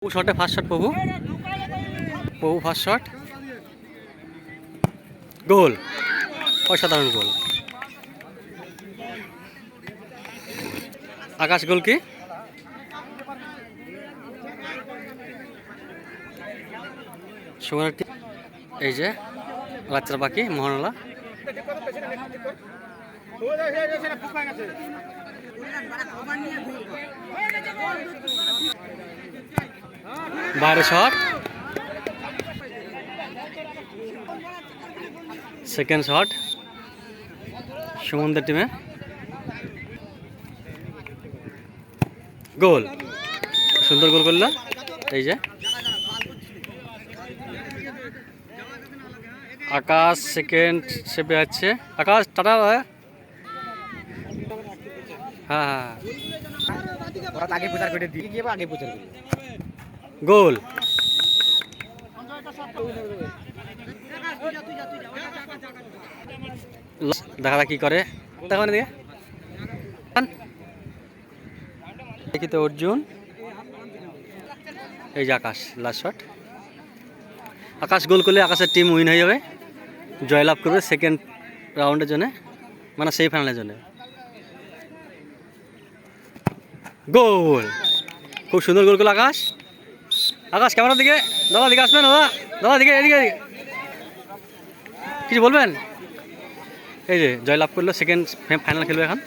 শটে first shot প্রভু first shot goal, অসাধারণ গোল। আকাশ গোল কি সুমনের টিম, এই যে বাচ্চারা বাকি মোহনলা বাইরে শট, সেকেন্ড শট সুমনদের টিমে, গোল, সুন্দর গোল করলো। এই যে আকাশ সেকেন্ড শেপে আছে, আকাশ টাটা। হ্যাঁ গোল, দেখা কি করে দেখো না, দেখি তো অর্জুন। এই যে আকাশ লাস্ট শট, আকাশ গোল করলে আকাশের টিম উইন হয়ে যাবে, জয়লাভ করবে সেকেন্ড রাউন্ডের জন্য, মানে সেমিফাইনালের জন্য। গোল, খুব সুন্দর গোল করলো আকাশ। আকাশ ক্যামেরার দিকে, দাদা দিকে আসবেন, দাদা দিকে, এদিকে কিছু বলবেন? এই যে জয়লাভ করলো, সেকেন্ড ফাইনাল খেলবে এখন।